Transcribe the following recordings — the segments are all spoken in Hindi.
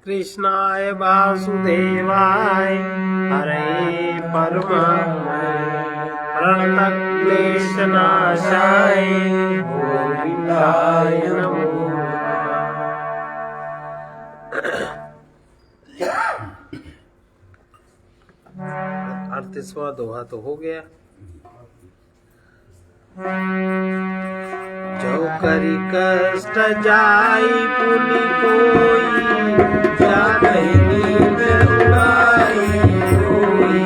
कृष्णाय वासुदेवाय हरे परमात्मने प्रणतक्लेशनाशाय गोविंदाय नमो नमः। 38वां दोहा तो हो गया। जो करी कष्ट जाई पुनि कोई, जागहि नींद उड़ाई होई।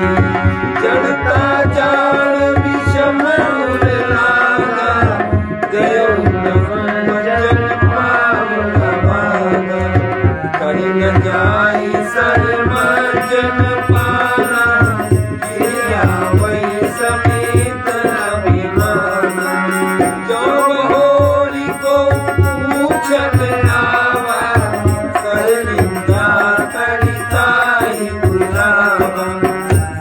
जड़ता जाड़ विषम उर लागा, गयो नमन जन पावन भागा। करि न जाई सर्वजन पाना, किया वै समेत अभिमाना। जो बहोरी को पूछत आवा, कर निंदा करिताहि बुलावा।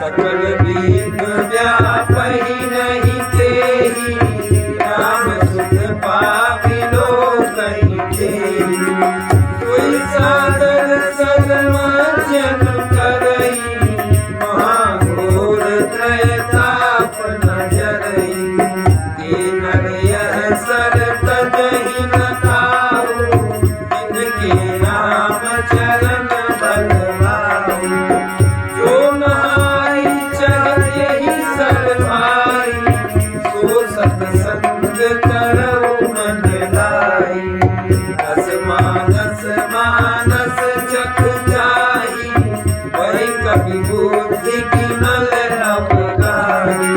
सकल दीन व्यापहि नहीं तेहि, राम सुख पावि लोकहि तेहि। कोई सादर सगमजन करई, महाघोर त्रयताप न जरई। नर यह सर तजहि न ताऊ, इनके नाम चरण बलवाऊ। जो नहाई चढ़ई सर भाई, सो सतसंग करऊ मन लाई। रस मानस मानस चख जाई, वही कवि बुद्धि की नल रब गाई।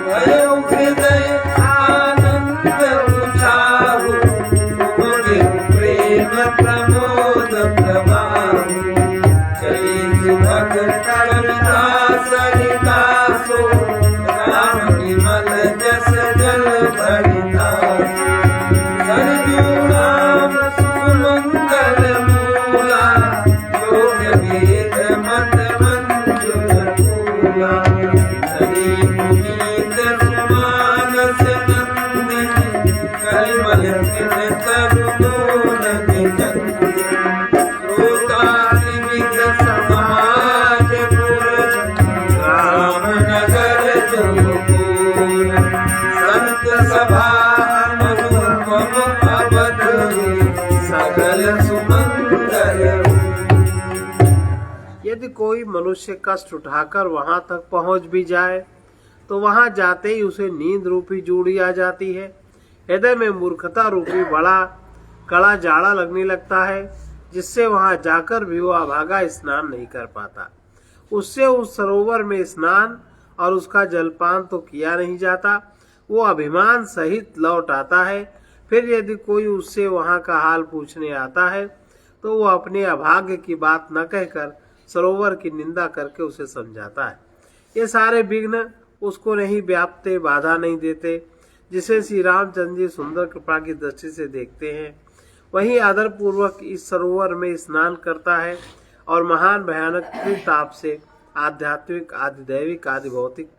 भयो हृदय आनंद उठाऊ, उमगे प्रेम प्रमोद प्रभाऊ। चरित भक्त कविता सरितासो, राम विमल जस जल भरितासो। सरजू नाम सुमंगल मूला, योग वेद मत मंजुल फूला। हरि पुनीत सुमानस नंदिनी, कलिमल कृत तरु मोरन नंदिनी। लोकात्रिविद समाज पुर, राम नगर जोपुर। संत सभा अनुपम अवध, सकल सुमंगल। यदि कोई मनुष्य कष्ट उठाकर वहां तक पहुंच भी जाए, तो वहां जाते ही उसे नींद रूपी जूड़ी आ जाती है। हृदय में मूर्खता रूपी बड़ा कड़ा जाड़ा लगने लगता है, जिससे वहां जाकर भी वो अभागा स्नान नहीं कर पाता। उससे उस सरोवर में स्नान और उसका जलपान तो किया नहीं जाता, वो अभिमान सहित लौट आता है। फिर यदि कोई उससे वहां का हाल पूछने आता है, तो वो अपने अभाग्य की बात न कहकर सरोवर की निंदा करके उसे समझाता है। ये सारे विघ्न उसको नहीं व्यापते, बाधा नहीं देते। जिसे श्री रामचंद्र जी सुंदर कृपा की दृष्टि से देखते हैं, वही आदर पूर्वक इस सरोवर में स्नान करता है और महान भयानक ताप से आध्यात्मिक आदि दैविक आदि भौतिक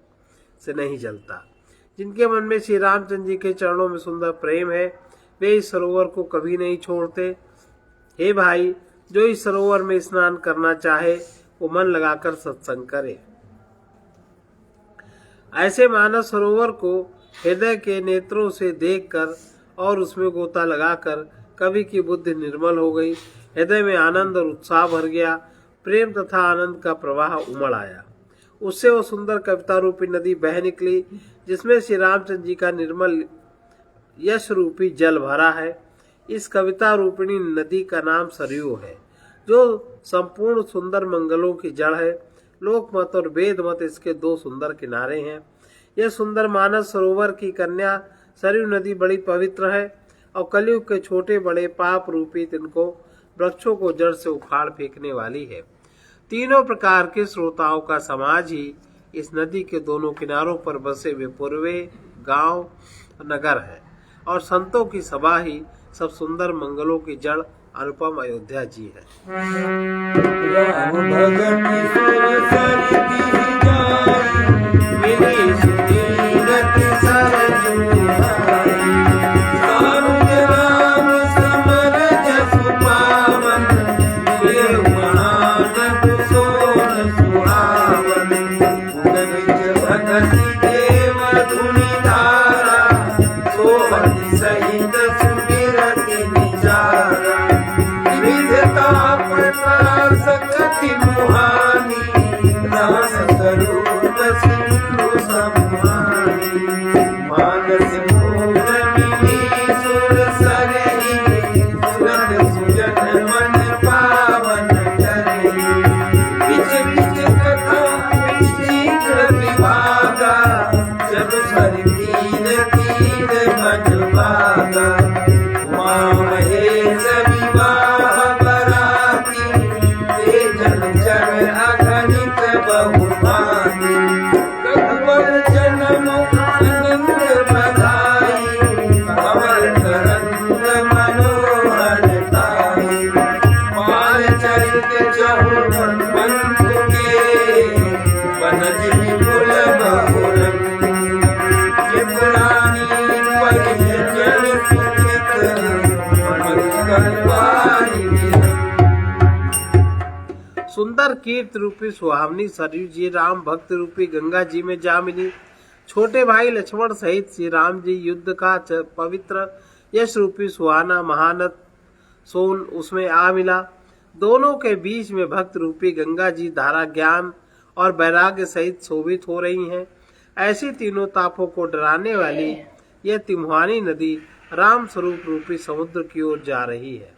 से नहीं जलता। जिनके मन में श्री रामचंद्र जी के चरणों में सुंदर प्रेम है, वे इस सरोवर को कभी नहीं छोड़ते। हे भाई, जो इस सरोवर में स्नान करना चाहे, वो मन लगाकर सत्संग करे। ऐसे मानस सरोवर को हृदय के नेत्रों से देखकर और उसमें गोता लगाकर कवि की बुद्धि निर्मल हो गई। हृदय में आनंद और उत्साह भर गया। प्रेम तथा आनंद का प्रवाह उमड़ आया। उससे वो सुंदर कविता रूपी नदी बह निकली, जिसमें श्री रामचंद्र जी का निर्मल यश रूपी जल भरा है। इस कविता रूपिणी नदी का नाम सरयू है, जो संपूर्ण सुंदर मंगलों की जड़ है। लोकमत और वेद मत इसके दो सुंदर किनारे हैं। यह सुंदर मानस सरोवर की कन्या सरयू नदी बड़ी पवित्र है और कलयुग के छोटे बड़े पाप रूपी तिनको वृक्षों को जड़ से उखाड़ फेंकने वाली है। तीनों प्रकार के श्रोताओं का समाज ही इस नदी के दोनों किनारों पर बसे हुए पूर्वे गांव नगर है, और संतों की सभा ही सब सुंदर मंगलों की जड़ अनुपम अयोध्या जी है। राम समर जसु पावन, सुंदर कीर्ति रूपी सुहावनी सरयू जी राम भक्त रूपी गंगा जी में जा मिली। छोटे भाई लक्ष्मण सहित श्री राम जी युद्ध का पवित्र यश रूपी सुहाना महानद सोन उसमें आ मिला। दोनों के बीच में भक्त रूपी गंगा जी धारा ज्ञान और वैराग्य सहित शोभित हो रही हैं। ऐसी तीनों तापों को डराने वाली यह तिम्हानी नदी राम स्वरूप रूपी समुद्र की ओर जा रही है।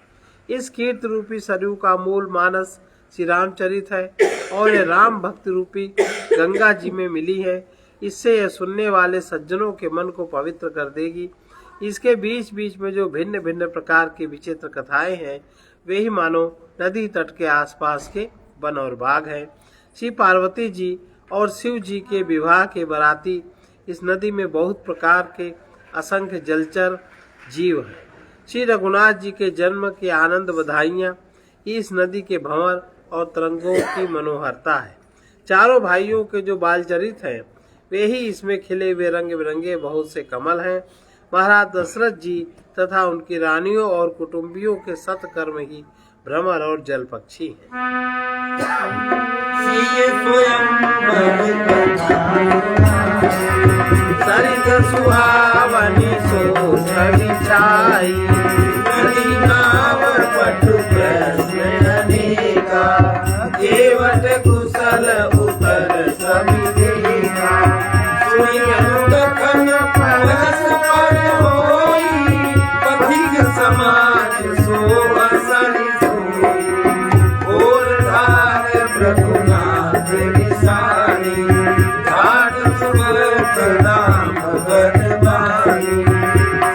इस कीर्ति रूपी सरयू का मूल मानस श्री रामचरित है और यह राम भक्ति रूपी गंगा जी में मिली है। इससे यह सुनने वाले सज्जनों के मन को पवित्र कर देगी। इसके बीच बीच में जो भिन्न भिन्न प्रकार की विचित्र कथाएं हैं वे ही मानो नदी तट के आसपास के वन और बाग हैं। श्री पार्वती जी और शिव जी के विवाह के बराती इस नदी में बहुत प्रकार के असंख्य जलचर जीव हैं। श्री रघुनाथ जी के जन्म की आनंद बधाइयाँ इस नदी के भंवर और तरंगों की मनोहरता है। चारों भाइयों के जो बालचरित हैं वे ही इसमें खिले हुए रंग बिरंगे बहुत से कमल हैं। महाराज दशरथ जी तथा उनकी रानियों और कुटुंबियों के सत्कर्म ही भ्रमर और जल पक्षी हैं। सरित सुहावनी सो छवि छाई, नदी नावर पटु प्रश्न अनेका, केवट कुशल उतर सभी देखा। सुनि कथन परस्पर होई, पथिक समाज शोभा सरि सोई। और धार रघुनाथ विसारी, घाट सुबह राम भगत बानी।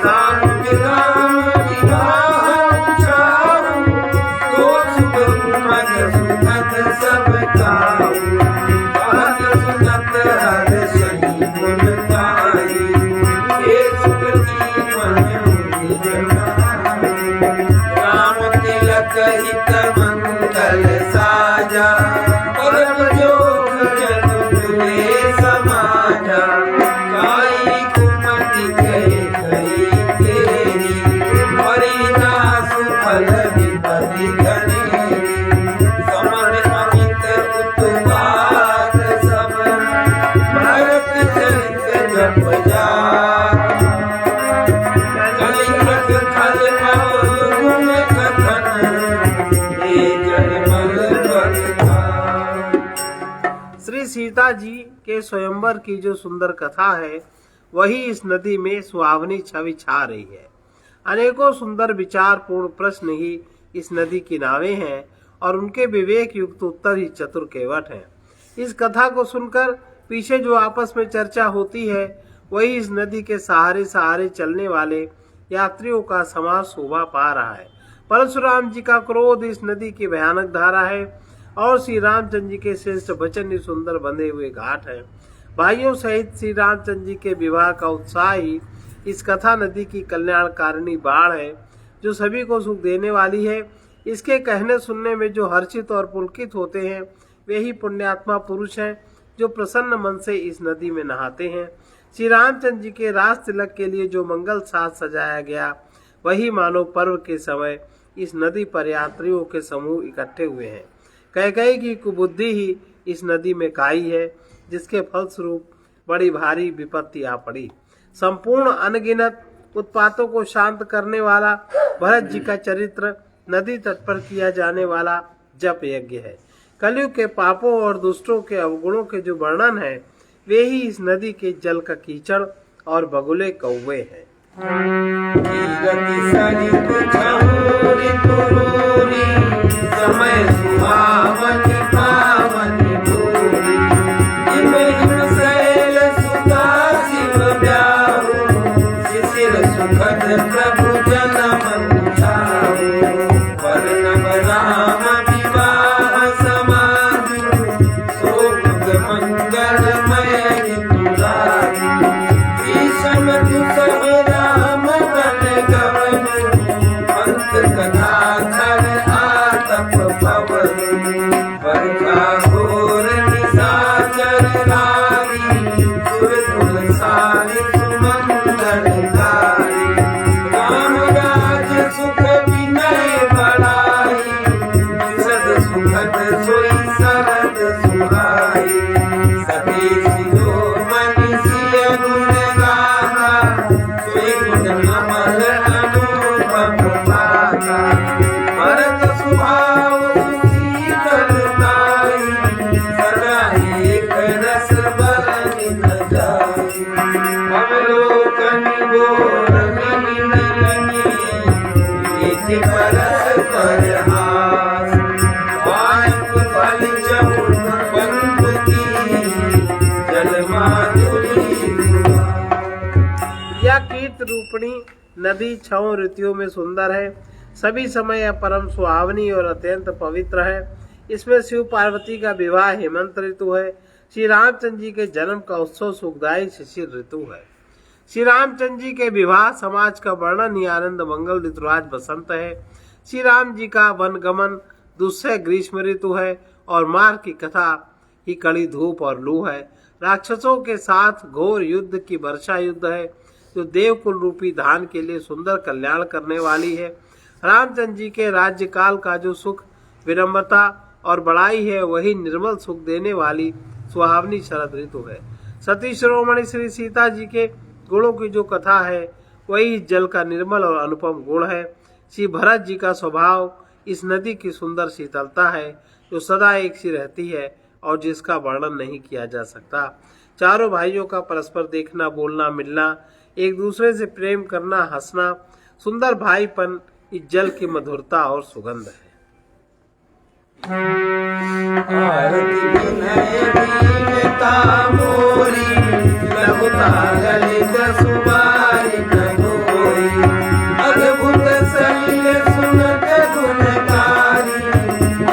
सानुज राम विवाह चाहु, तो सुख मन सुखद सब काहू। बात सुनत हर सही गुण गाई, एक सुकृति मन मुनि जनाई। राम तिलक हित मंगल साजा, परम जोग जन दुले समाजा। काई कुमति कहे कही तेरी, हरिदास फल विपति घनेरी। समर अमित उत्पात सब, भरत चरित जप जात। कलियुग खल गुण कथन, हे जलमल बरखा। श्री सीता जी के स्वयंवर की जो सुंदर कथा है वही इस नदी में सुहावनी छवि छा रही है। अनेकों सुंदर विचारपूर्ण प्रश्न ही इस नदी की नावें हैं और उनके विवेक युक्त उत्तर ही चतुर केवट हैं। इस कथा को सुनकर पीछे जो आपस में चर्चा होती है वही इस नदी के सहारे सहारे चलने वाले यात्रियों का समाज शोभा पा रहा है। परशुराम जी का क्रोध इस नदी की भयानक धारा है और श्री रामचंद्र जी के श्रेष्ठ वचन ही सुंदर बंधे हुए घाट है। भाइयों सहित श्री रामचंद्र जी के विवाह का उत्साह ही इस कथा नदी की कल्याणकारिणी बाढ़ है जो सभी को सुख देने वाली है। इसके कहने सुनने में जो हर्षित और पुलकित होते हैं वे ही पुण्यात्मा पुरुष हैं जो प्रसन्न मन से इस नदी में नहाते हैं। श्री रामचंद्र जी के राज तिलक के लिए जो मंगल साज सजाया गया वही मानव पर्व के समय इस नदी पर यात्रियों के समूह इकट्ठे हुए हैं। कैकेयी की कुबुद्धि ही इस नदी में काई है जिसके फलस्वरूप बड़ी भारी विपत्ति आ पड़ी। संपूर्ण अनगिनत उत्पातों को शांत करने वाला भरत जी का चरित्र नदी तट पर किया जाने वाला जप यज्ञ है। कलयुग के पापों और दुष्टों के अवगुणों के जो वर्णन है वे ही इस नदी के जल का कीचड़ और बगुले कौवे हैं। समय सुहावनी पावनी भूरी, शैल सुता शिव ब्याहु, शिशिर सुखद प्रभु जन मन छाहु। वर्णव राम विवाह समाधि, शोभ मंगलमय ऋतुरारी। ईशम दुसह राम बन गवन, पंथ कथा धर नदी 6 ऋतुओं में सुंदर है, सभी समय यह परम सुहावनी और अत्यंत पवित्र है। इसमें शिव पार्वती का विवाह हेमंत ऋतु है। श्री रामचंद्र जी के जन्म का उत्सव सुखदायी शिशिर ऋतु है। श्री रामचंद्र जी के विवाह समाज का वर्णन ही आनंद मंगल ऋतुराज बसंत है। श्री राम जी का वनगमन दुस्सह ग्रीष्म ऋतु है और मार की कथा ही कड़ी धूप और लू है। राक्षसों के साथ घोर युद्ध की वर्षा युद्ध है जो देवकुल रूपी धान के लिए सुंदर कल्याण करने वाली है। रामचंद्र जी के राज्यकाल का जो सुख विनम्रता और बड़ाई है वही निर्मल सुख देने वाली सुहावनी शरद ऋतु है। सती शिरोमणि श्री सीता जी के गुणों की जो कथा है वही जल का निर्मल और अनुपम गुण है। श्री भरत जी का स्वभाव इस नदी की सुंदर शीतलता है जो सदा एक सी रहती है और जिसका वर्णन नहीं किया जा सकता। चारों भाइयों का परस्पर देखना, बोलना, मिलना, एक दूसरे से प्रेम करना, हंसना, सुंदर भाईपन इस जल की मधुरता और सुगंध है। आरती विनय दीनता मोरी, लघुता ललित सुबारी नगोरी, अद्भुत शैल सुनत गुणकारी,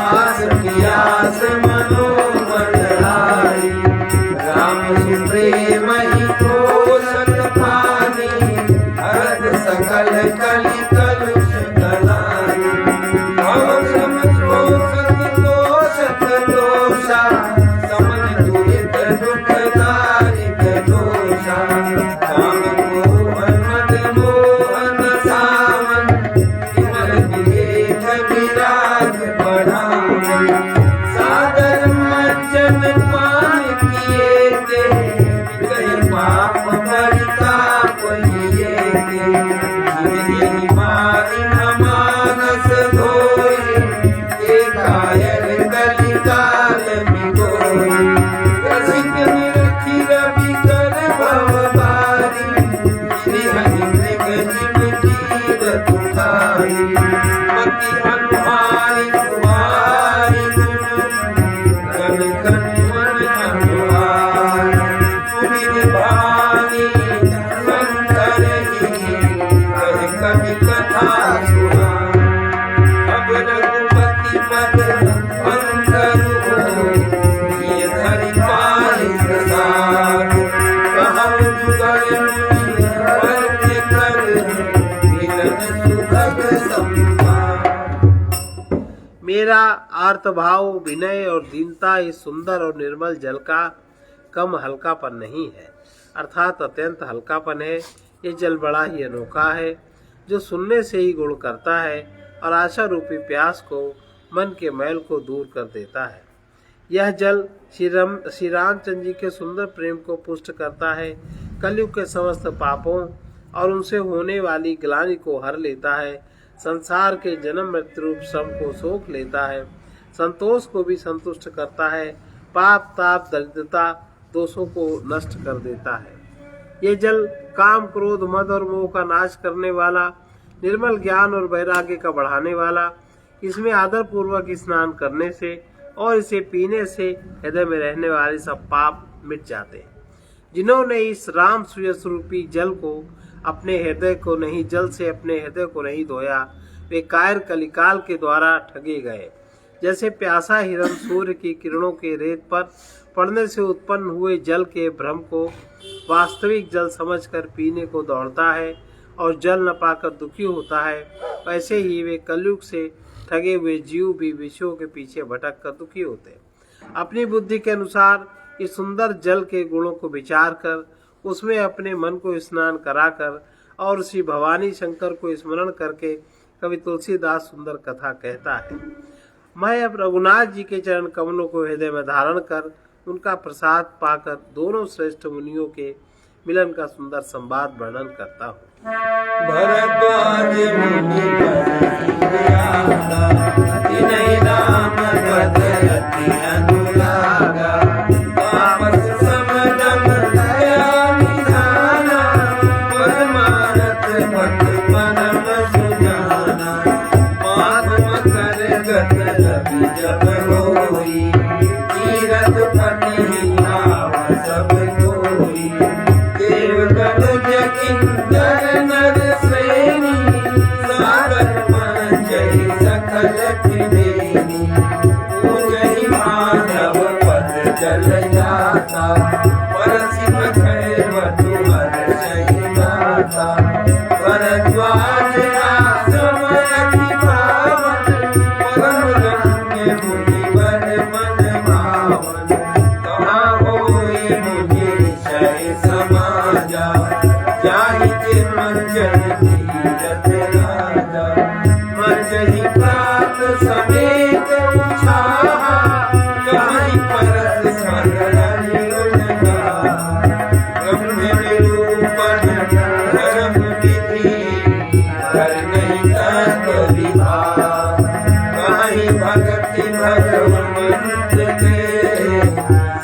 आस की आस मनोमन हारी, राम सुप्रेम ही पोषक पानी, हरद सकल कलि कलुष कलानी, समन दुरित दुखदारित दोषा, काम मोहन मद मोहन सामन, विमल विवेक विराग बढ़ावन, सादर मंजन पान किए ते, कहीं पाप परिताप लिए ते, जिनगी मारी न मानस धोई, कायर कलिकाल बिगोई, रसिक निरखिर बिकर भवबारी, श्री हरि मृग जिम जीव तुखारी, मति अनुहारी कुमारी गुण, कन कन मन अनुहार, सुमिर भानी शंकर ही, कह कवि कथा सुहार, अब रघुपति पद अंतर हो, ये धरि पाहि प्रसाद, कहु जुगल मुनि वर्ण्य कर, मिलन सुभग संवाद। मेरा आर्तभाव, विनय और दीनता इस सुंदर और निर्मल जल का कम हल्कापन नहीं है, अर्थात अत्यंत हल्कापन है। ये जल बड़ा ही अनोखा है जो सुनने से ही गुण करता है और आशा रूपी प्यास को, मन के मैल को दूर कर देता है। यह जल श्री रामचंद्र जी के सुंदर प्रेम को पुष्ट करता है, कलयुग के समस्त पापों और उनसे होने वाली ग्लानि को हर लेता है, संसार के जन्म मृत्यु रूप श्रम को सोख लेता है, संतोष को भी संतुष्ट करता है, पाप ताप दरिद्रता दोषों को नष्ट कर देता है। ये जल काम क्रोध मद और मोह का नाश करने वाला, निर्मल ज्ञान और वैराग्य का बढ़ाने वाला, इसमें आदर पूर्वक स्नान करने से और इसे पीने से हृदय में रहने वाले सब पाप मिट जाते हैं। जिन्होंने इस राम सुयस रूपी जल को अपने हृदय को नहीं जल से अपने हृदय को नहीं धोया, वे कायर कलिकाल के द्वारा ठगे गए। जैसे प्यासा हिरण सूर्य की किरणों के रेत पर पड़ने से उत्पन्न हुए जल के भ्रम को वास्तविक जल समझकर पीने को दौड़ता है और जल न पाकर दुखी होता है, वैसे ही वे कलयुग से ठगे हुए जीव भी विषयों के पीछे भटक कर दुखी होते हैं। अपनी बुद्धि के अनुसार इस सुंदर जल के गुणों को विचार कर उसमें अपने मन को स्नान कराकर और श्री भवानी शंकर को स्मरण करके कवि तुलसीदास सुंदर कथा कहता है। मैं अब रघुनाथ जी के चरण कमलों को हृदय में धारण कर उनका प्रसाद पाकर दोनों श्रेष्ठ मुनियों के मिलन का सुंदर संवाद वर्णन करता हूँ। भरद्वाज मुनि तिनहि राम पद अति अनुरागा, तापस समदम दया निधाना, परमारथ भक्त परम सुजाना, माधव कर गत रवि जब होई, तीरथ पति नाव सब कोई, देव तनुज किंकर नर श्रेष्ठ, चल जाता, परसी मथै वधु हर्षहि गाता। भरद्वाज आश्रम अति पावन, परम रम्य मुनिवर मन भावन। कहाँ होई मुनि समाजा, जाहि के मंजन तीरथ राजा। मंजहि प्रात समेत उछाहा, कहीं परस स्मरण उनका। ब्रह्म निरूपण धर्म विधि, कर नहीं तत्व विभाग। कहीं भक्ति भगवंत के,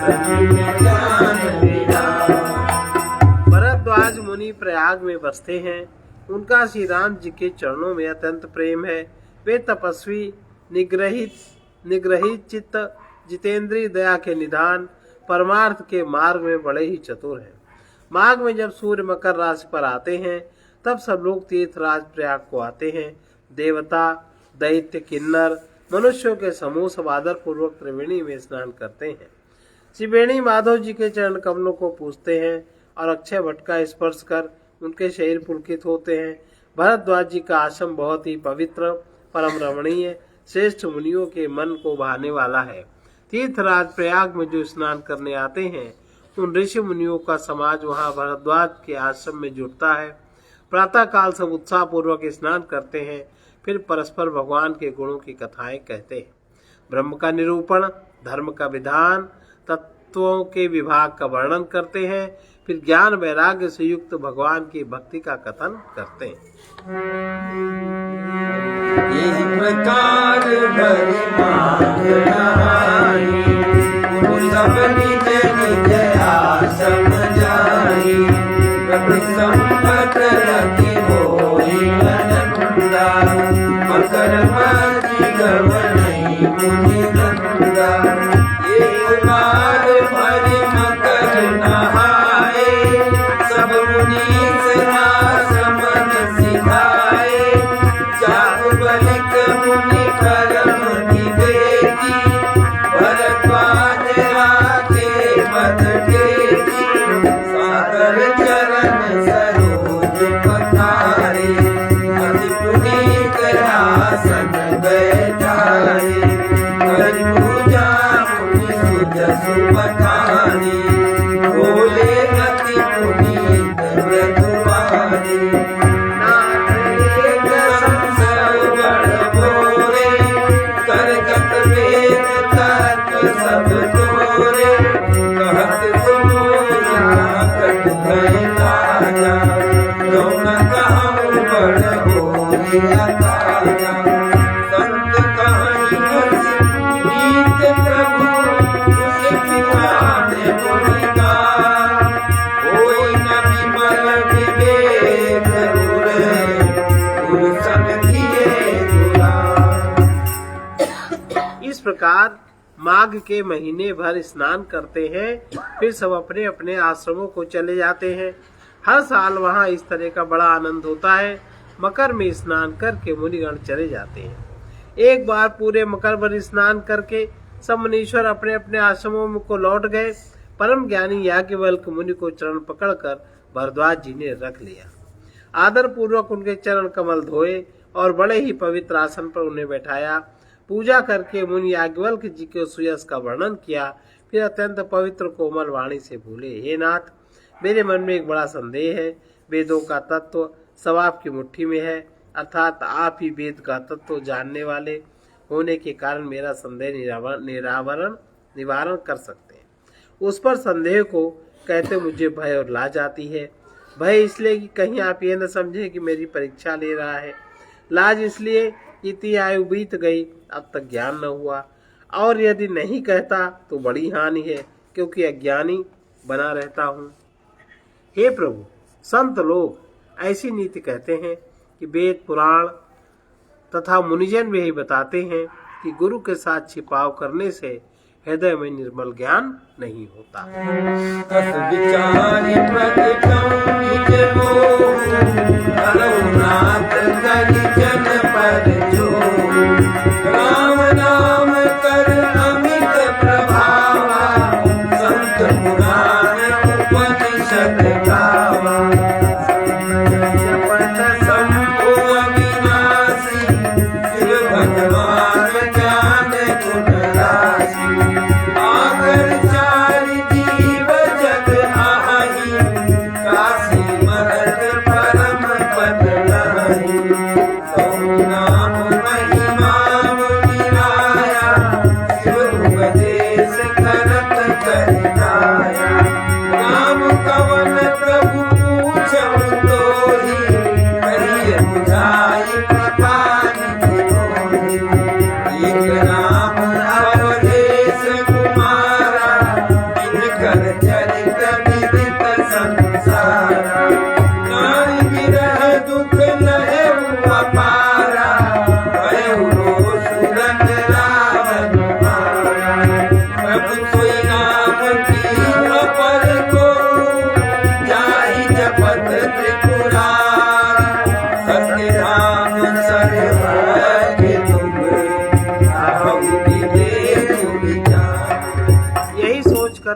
सजीव ज्ञान विधान। भरद्वाज मुनि प्रयाग में बसते हैं। उनका श्री राम जी के चरणों में अत्यंत प्रेम है। वे तपस्वी, निग्रहित चित्त, जितेंद्रीय, दया के निधान, परमार्थ के मार्ग में बड़े ही चतुर हैं। माघ में जब सूर्य मकर राशि पर आते हैं, तब सब लोग तीर्थराज प्रयाग को आते हैं। देवता, दैत्य, किन्नर, मनुष्यों के समूह सब आदर पूर्वक त्रिवेणी में स्नान करते हैं। त्रिवेणी माधव जी के चरण कमलों को पूजते हैं और अक्षय भट्ट का स्पर्श कर उनके शरीर पुलकित होते हैं। भरद्वाज जी का आश्रम बहुत ही पवित्र, परम रमणीय, श्रेष्ठ मुनियों के मन को भाने वाला है। तीर्थराज प्रयाग में जो स्नान करने आते हैं, उन ऋषि मुनियों का समाज वहां भरद्वाज के आश्रम में जुटता है। प्रातः काल सब उत्साह पूर्वक स्नान करते हैं, फिर परस्पर भगवान के गुणों की कथाएं कहते हैं। ब्रह्म का निरूपण, धर्म का विधान, तत्वों के विभाग का वर्णन करते हैं, फिर ज्ञान वैराग्य से युक्त भगवान की भक्ति का कथन करते हैं। इस प्रकार भरी माघ नहाई, गुरु सब निज निज आश्रम जाई। प्रभु संपत रति होई आनंदा, मकर मासी गवनई मुनि नंदा। एक बार भरी मकर नहाए, सब मुनीस आश्रम सिखाए। जाग बलिक मुनि करम निवेदी, भरद्वाज राखे मद टेकी। सादर चरण सरोज पखारे, अति पुनीत आसन बैठाए। कर पूजा मुनि सुजसु बखानी, बोले अति पुनीत व्रतवानी। नाथ एक संसार बड़ भोरे, करगत वेद तत्व सब तोरे। कहत सुनो यहाँ कट भय लाजा, जो न कहूँ बड़ भोरे अताजा। संत कहानी हंस प्रीत प्रभु, उस पिताने मुनि का। कोई न विमल विवेक गुरु सन किए दुरा। इस प्रकार माघ के महीने भर स्नान करते हैं, फिर सब अपने अपने आश्रमों को चले जाते हैं। हर साल वहाँ इस तरह का बड़ा आनंद होता है। मकर में स्नान करके मुनिगण चले जाते हैं। एक बार पूरे मकर भर स्नान करके सब मुनीश्वर अपने अपने आश्रमों को लौट गए। परम ज्ञानी याज्ञवल्क्य मुनि को चरण पकड़कर भरद्वाज जी ने रख लिया। आदर पूर्वक उनके चरण कमल धोए और बड़े ही पवित्र आसन पर उन्हें बैठाया। पूजा करके मुनि याज्ञवल्क्य जी के सुयश का वर्णन किया। फिर अत्यंत पवित्र कोमल वाणी से बोले, हे नाथ, मेरे मन में एक बड़ा संदेह है। वेदों का तत्व सब आपकी मुट्ठी में है, अर्थात आप ही वेद का तत्व जानने वाले होने के कारण मेरा संदेह निवारण कर सकते हैं। उस पर संदेह को कहते मुझे भय और लाज आती है। भय इसलिए कि कहीं आप ये न समझे कि मेरी परीक्षा ले रहा है। लाज इसलिए इतनी आयु बीत गई, अब तक ज्ञान न हुआ, और यदि नहीं कहता तो बड़ी हानि है, क्योंकि अज्ञानी बना रहता हूँ। हे प्रभु, संत लोग ऐसी नीति कहते हैं कि वेद पुराण तथा मुनिजन भी यही बताते हैं कि गुरु के साथ छिपाव करने से हृदय में निर्मल ज्ञान नहीं होता। तस विचारि प्रगटौ निज मोह, रघुनाथ करि जन पर जोह। राम नाम कर अमित प्रभावा,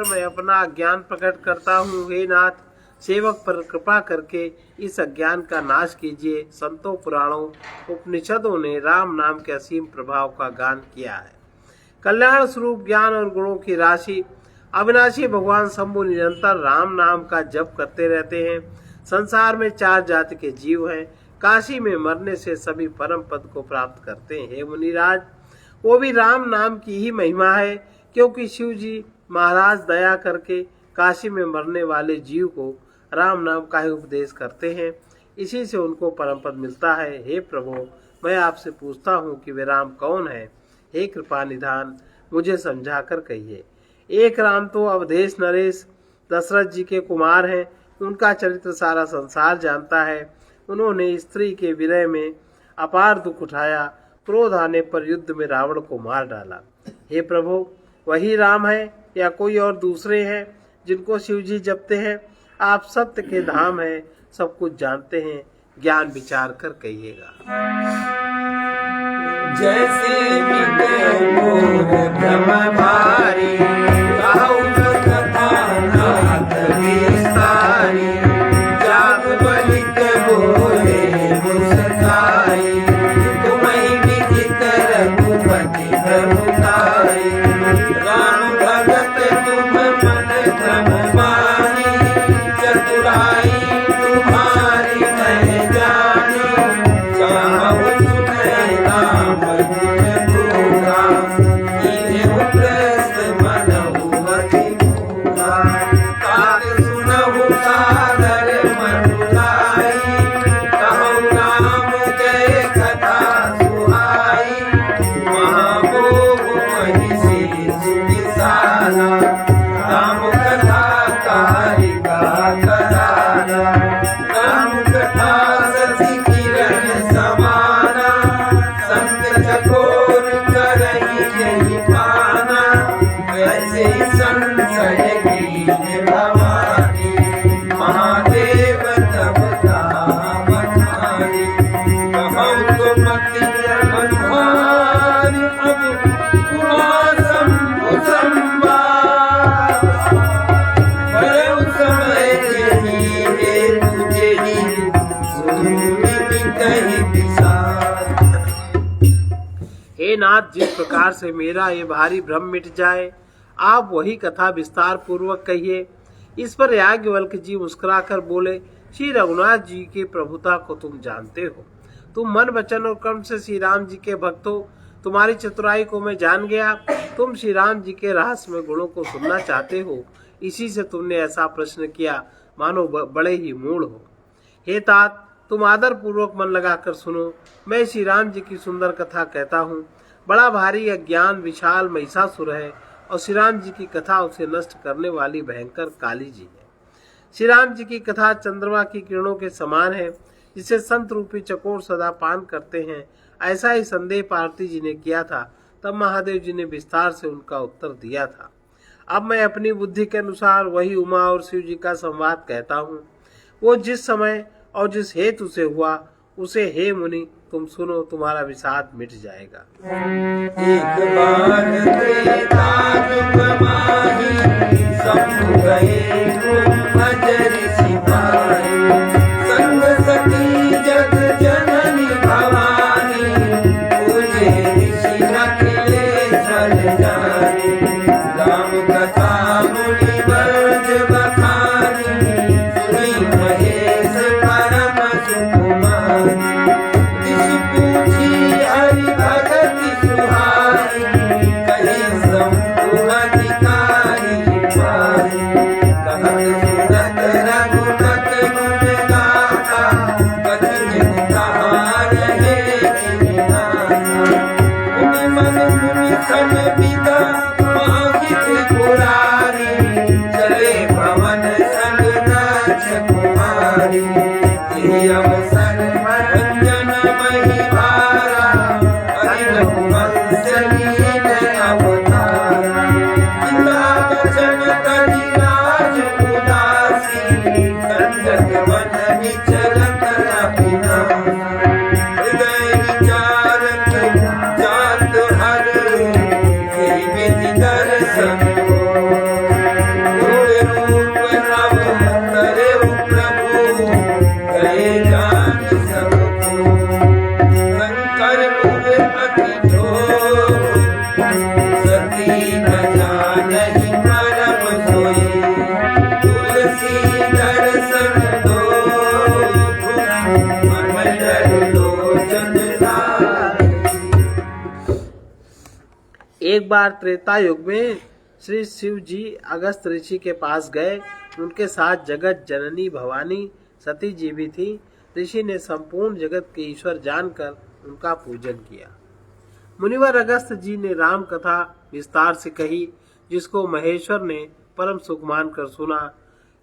कर मैं अपना ज्ञान प्रकट करता हूँ। हे नाथ, सेवक पर कृपा करके इस अज्ञान का नाश कीजिए। संतों, पुराणों, उपनिषदों ने राम नाम के असीम प्रभाव का गान किया है। कल्याण स्वरूप ज्ञान और गुणों की राशि अविनाशी भगवान शंभु निरंतर राम नाम का जप करते रहते हैं। संसार में 4 जाति के जीव हैं। काशी में मरने से सभी परम पद को प्राप्त करते हैं। हे मुनिराज, वो भी राम नाम की ही महिमा है, क्योंकि शिव जी महाराज दया करके काशी में मरने वाले जीव को राम नाम का ही उपदेश करते हैं। इसी से उनको परम पद मिलता है। हे प्रभु, मैं आपसे पूछता हूँ कि वे राम कौन है? हे कृपा निधान, मुझे समझा कर कहिए। एक राम तो अवधेश नरेश दशरथ जी के कुमार हैं। उनका चरित्र सारा संसार जानता है। उन्होंने स्त्री के विरह में अपार दुख उठाया। क्रोध आने पर युद्ध में रावण को मार डाला। हे प्रभु, वही राम है या कोई और दूसरे हैं जिनको शिव जी जपते हैं? आप सत्य के धाम हैं, सब कुछ जानते हैं, ज्ञान विचार कर कहिएगा। जैसे मिटे मोर भ्रम भारी, कहूँ न कथा नाथ विस्तारी। जाग बलिक बोले मुस्काई, तुम्हीं विदित रघुपति प्रभुताई। राम भगत तुम मन क्रम मानी, चतुराई तुम्हारी मैं जानी। चाहूँ सुने राम गुण पूरा, इन्हें प्रस्त मनहु अति पूरा। काल सुनहु सादर मनुलाई, कहूँ राम जय कथा सुहाई। महामोह महिषी सुविशाला, राम कथा कारिका कराना। राम कथा शशि किरण समाना, संत चकोर करहि यही पाना। ऐसे संशय कीन भवानी, महादेव तब धाम ठानी। कहूँ तो मति मनोहारी, अब उमा शंभु संवार। भरऊ समय जेहि हेतु जेहि, सुनिति कहि विसार। हे नाथ, जिस प्रकार से मेरा ये भारी भ्रम मिट जाए, आप वही कथा विस्तार पूर्वक कहिए। इस पर याज्ञवल्क्य जी मुस्कुराकर बोले, श्री रघुनाथ जी की प्रभुता को तुम जानते हो। तुम मन, वचन और कर्म से श्री राम जी के भक्त हो। तुम्हारी चतुराई को मैं जान गया। तुम श्री राम जी के रहस्यमय गुणों को सुनना चाहते हो, इसी से तुमने ऐसा प्रश्न किया, मानो बड़े ही मूढ़ हो। हे तात, तुम आदर पूर्वक मन लगाकर सुनो। मैं श्री राम जी की सुंदर कथा कहता हूँ। बड़ा भारी अज्ञान विशाल महिषासुर है और श्री राम जी की कथा उसे नष्ट करने वाली भयंकर काली जी है। श्री राम जी की कथा चंद्रमा की किरणों के समान है, जिसे संत रूपी चकोर सदा पान करते हैं। ऐसा ही संदेह पार्वती जी ने किया था। तब महादेव जी ने विस्तार से उनका उत्तर दिया था। अब मैं अपनी बुद्धि के अनुसार वही उमा और शिव जी का संवाद कहता हूँ। वो जिस समय और जिस हेतु से हुआ, उसे हे मुनि तुम सुनो, तुम्हारा विषाद मिट जाएगा। एक बार त्रेता युग माही, शंभु गए गुंबज ऋषि पाई। संग सती जग जननी भवानी, पूजे ऋषि अखिलेश्वर जानी। राम कथा मुनि वर्ज बखानी, सुनी महेश परम सुकुमारी। दिशि पूछी हरि भगति सुहाई, कही शंभु अधिकारी मारी। कहत सुनत रघुपत गुण गाथा, कथिन कहा रहे कीनाथा। मुनि मन मुनि सन पिता माहित पुरारी, चले पवन संग नाच कुमारी। यही अवसर भंजन मही भारा, अनिल वंश लीन अवतारा। पिता वचन कहि राज उदासी, कंदक वन विचरत अविनाशी। हृदय विचारत जात हर, यही विधि दर्शन हो। एक बार त्रेता युग में श्री शिव जी अगस्त ऋषि के पास गए। उनके साथ जगत जननी भवानी सती जी भी थी। ऋषि ने संपूर्ण जगत के ईश्वर जानकर उनका पूजन किया। मुनिवर अगस्त जी ने राम कथा विस्तार से कही, जिसको महेश्वर ने परम सुख मानकर सुना।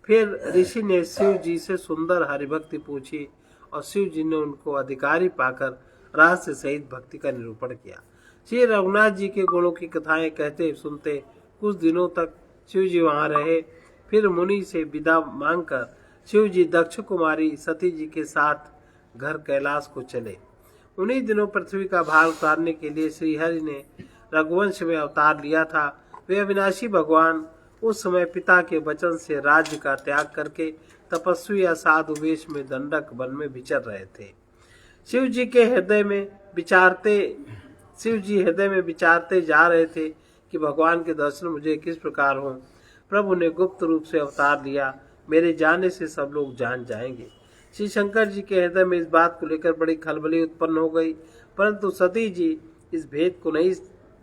फिर ऋषि ने शिव जी से सुंदर हरिभक्ति पूछी और शिव जी ने उनको अधिकारी पाकर रहस्य सहित भक्ति का निरूपण किया। श्री रघुनाथ जी के गुणों की कथाएं कहते सुनते कुछ दिनों तक शिव जी वहां रहे। फिर मुनि से विदा मांगकर शिव जी दक्ष कुमारी सती जी के साथ घर कैलाश को चले। उन्हीं दिनों पृथ्वी का भार उतारने के लिए श्रीहरि ने रघुवंश में अवतार लिया था। वे अविनाशी भगवान उस समय पिता के वचन से राज्य का त्याग करके तपस्वी या साधु वेश में दंडक वन में विचर रहे थे। शिव जी हृदय में विचारते जा रहे थे कि भगवान के दर्शन मुझे किस प्रकार हों। प्रभु ने गुप्त रूप से अवतार लिया, मेरे जाने से सब लोग जान जाएंगे। श्री शंकर जी के हृदय में इस बात को लेकर बड़ी खलबली उत्पन्न हो गई, परंतु सती जी इस भेद को नहीं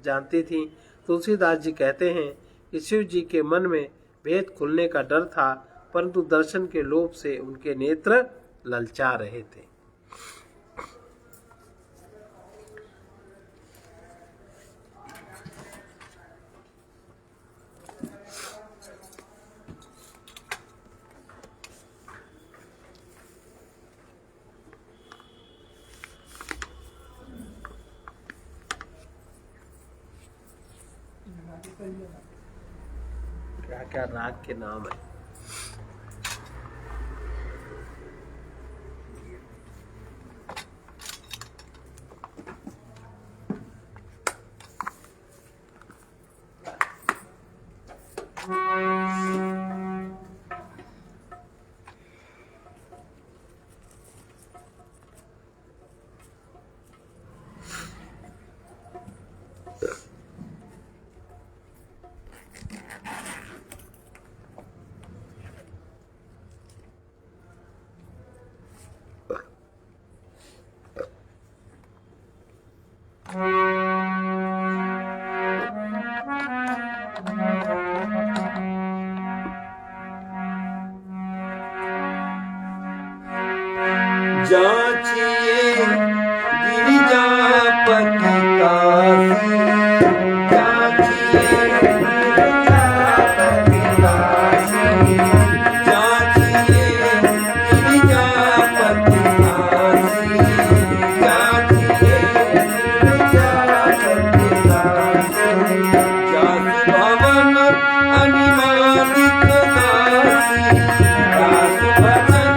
जानती थी। तुलसीदास जी कहते हैं कि शिव जी के मन में भेद खुलने का डर था, परंतु दर्शन के लोभ से उनके नेत्र ललचा रहे थे। क्या क्या राग के नाम है? जाचिए गिरिजापति काशी, जाचिए गिरिजापति काशी, जाचिए गिरिजापति काशी, जाचिए गिरिजापति काशी। जासु भवन अनिमादिक दासी, जासु भवन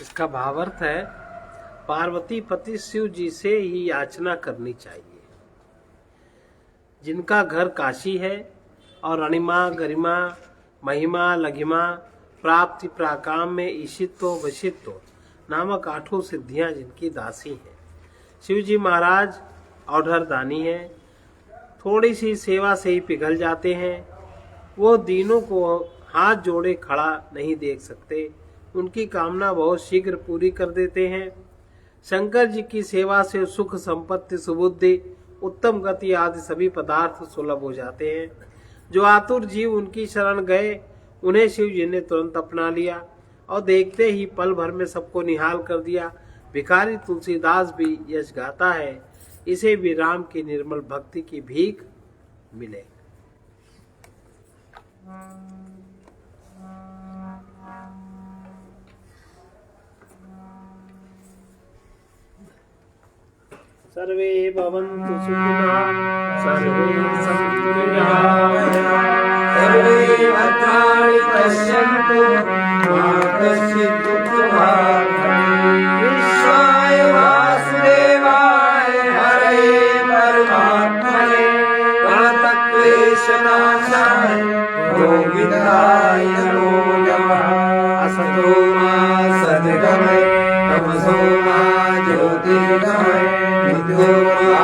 इसका भावार्थ है पार्वती पति शिव जी से ही याचना करनी चाहिए। जिनका घर काशी है और अणिमा गरिमा महिमा लघिमा प्राप्ति प्राकाम में ईशित्व वशित्व नामक 8 सिद्धियां जिनकी दासी हैं। शिव जी महाराज औढ़र दानी है, थोड़ी सी सेवा से ही पिघल जाते हैं। वो दीनों को हाथ जोड़े खड़ा नहीं देख सकते, उनकी कामना बहुत शीघ्र पूरी कर देते हैं। शंकर जी की सेवा से सुख संपत्ति सुबुद्धि उत्तम गति आदि सभी पदार्थ सुलभ हो जाते हैं। जो आतुर जीव उनकी शरण गए उन्हें शिव जी ने तुरंत अपना लिया और देखते ही पल भर में सबको निहाल कर दिया। भिखारी तुलसीदास भी यश गाता है, इसे भी राम की निर्मल भक्ति की भीख मिले। सर्वे भवन्तु सुखिनः, सर्वे सन्तु निरामयाः, सर्वे भद्राणि पश्यन्तु मा कश्चित् दुःखभाग् भवेत्। विश्वाय वासुदेवाय हरये परमात्मने प्रणतक्लेशनाशाय गोविन्दाय नमो नमः। असतो मा सद्गमय तमसो मा ज्योतिर्गमय मृत्योर्मा